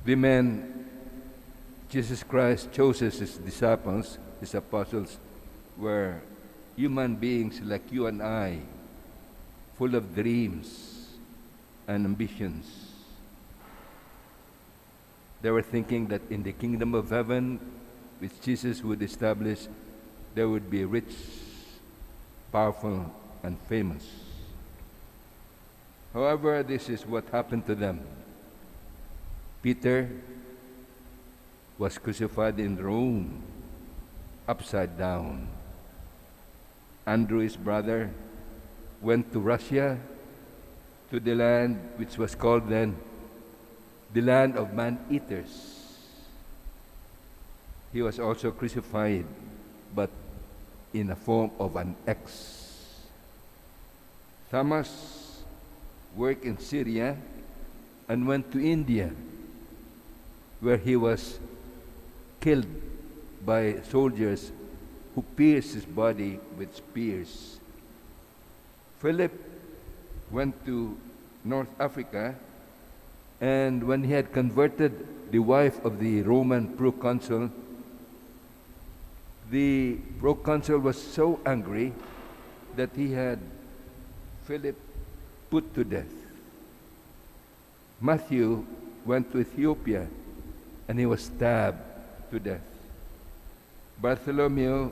The men Jesus Christ chose as his disciples, his apostles, were human beings like you and I, full of dreams and ambitions. They were thinking that in the kingdom of heaven, which Jesus would establish, they would be rich, powerful, and famous. However, this is what happened to them. Peter was crucified in Rome, upside down. Andrew, his brother, went to Russia, to the land which was called then the land of man-eaters. He was also crucified, but in a form of an X. Thomas worked in Syria and went to India, where he was killed by soldiers who pierced his body with spears. Philip went to North Africa, and when he had converted the wife of the Roman proconsul, the proconsul was so angry that he had Philip put to death. Matthew went to Ethiopia, and he was stabbed to death. Bartholomew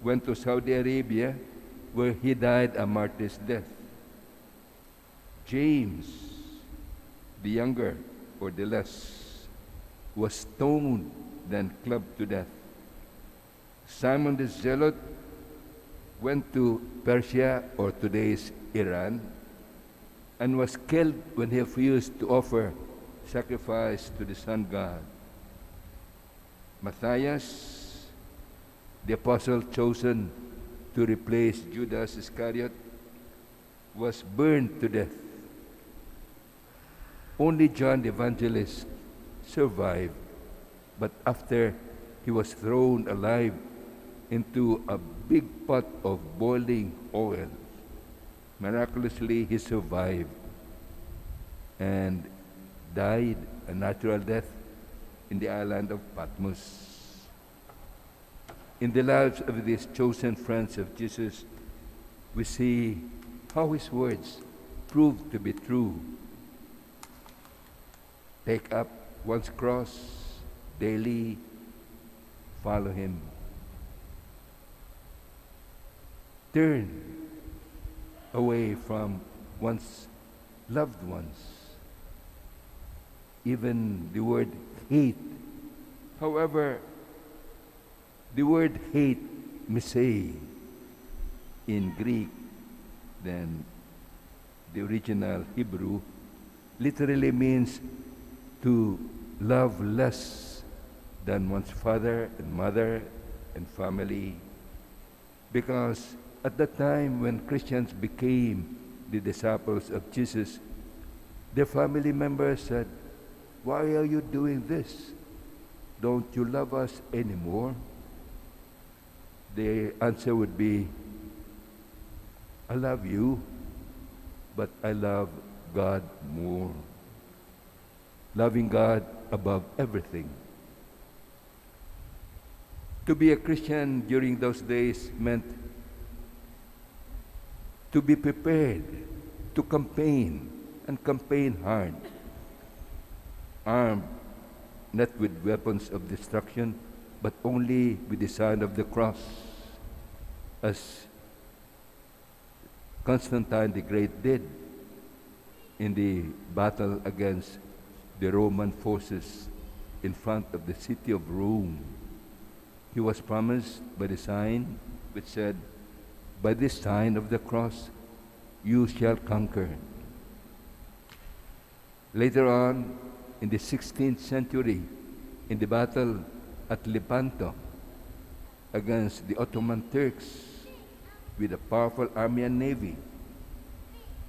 went to Saudi Arabia, where he died a martyr's death. James, the younger or the less, was stoned, then clubbed to death. Simon the Zealot went to Persia, or today's Iran, and was killed when he refused to offer sacrifice to the sun god. Matthias, the apostle chosen to replace Judas Iscariot, was burned to death. Only John the Evangelist survived, but after he was thrown alive into a big pot of boiling oil, miraculously he survived and died a natural death in the island of Patmos. In the lives of these chosen friends of Jesus, we see how his words proved to be true. Take up one's cross daily, follow him. Turn away from one's loved ones. Even the word hate. However, the word hate, misei, in Greek, then the original Hebrew, literally means to love less than one's father and mother and family. Because at the time when Christians became the disciples of Jesus, their family members said, "Why are you doing this? Don't you love us anymore?" The answer would be, "I love you, but I love God more." Loving God above everything. To be a Christian during those days meant to be prepared to campaign, and campaign hard, armed not with weapons of destruction, but only with the sign of the cross, as Constantine the Great did in the battle against the Roman forces in front of the city of Rome. He was promised by the sign which said, "By this sign of the cross, you shall conquer." Later on, in the 16th century, in the battle at Lepanto against the Ottoman Turks with a powerful army and navy,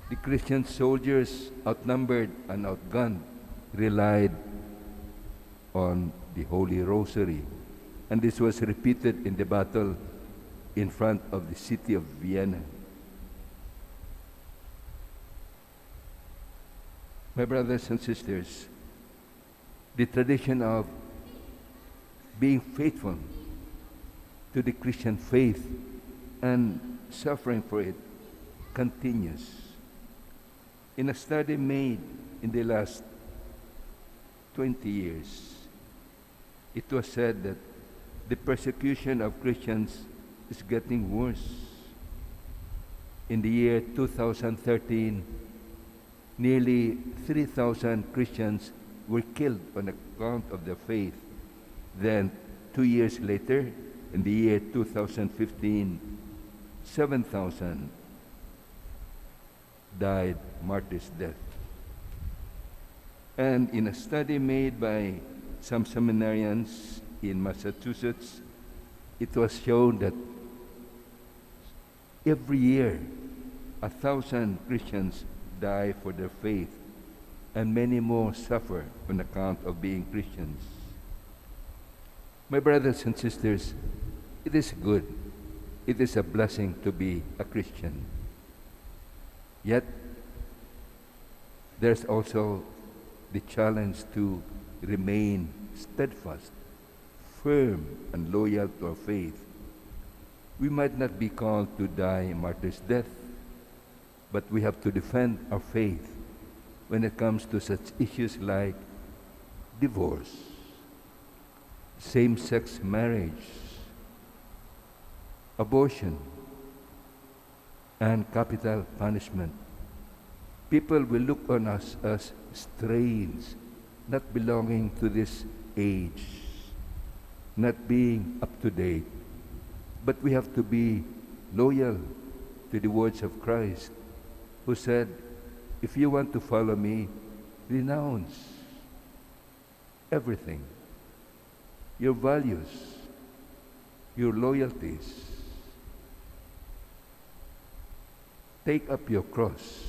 the Christian soldiers, outnumbered and outgunned, relied on the Holy Rosary. And this was repeated in the battle in front of the city of Vienna. My brothers and sisters, the tradition of being faithful to the Christian faith and suffering for it continues. In a study made in the last 20 years, it was said that the persecution of Christians is getting worse. In the year 2013, nearly 3,000 Christians were killed on account of their faith. Then, 2 years later, in the year 2015, 7,000 died martyr's death. And in a study made by some seminarians in Massachusetts, it was shown that every year 1,000 Christians die for their faith, and many more suffer on account of being Christians. My brothers and sisters, it is good. It is a blessing to be a Christian. Yet, there's also the challenge to remain steadfast, firm, and loyal to our faith. We might not be called to die a martyr's death, but we have to defend our faith when it comes to such issues like divorce, same-sex marriage, abortion, and capital punishment. People will look on us as strange, not belonging to this age, not being up to date. But we have to be loyal to the words of Christ, who said, if you want to follow me, renounce everything, your values, your loyalties. Take up your cross.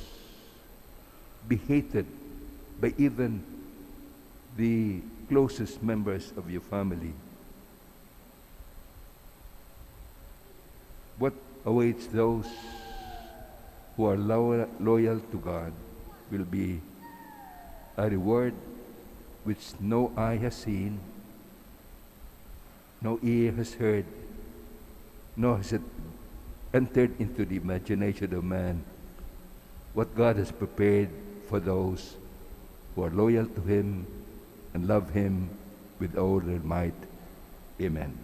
Be hated by even the closest members of your family. What awaits those who are loyal to God will be a reward which no eye has seen, no ear has heard, nor has it entered into the imagination of man, what God has prepared for those who are loyal to Him and love Him with all their might. Amen.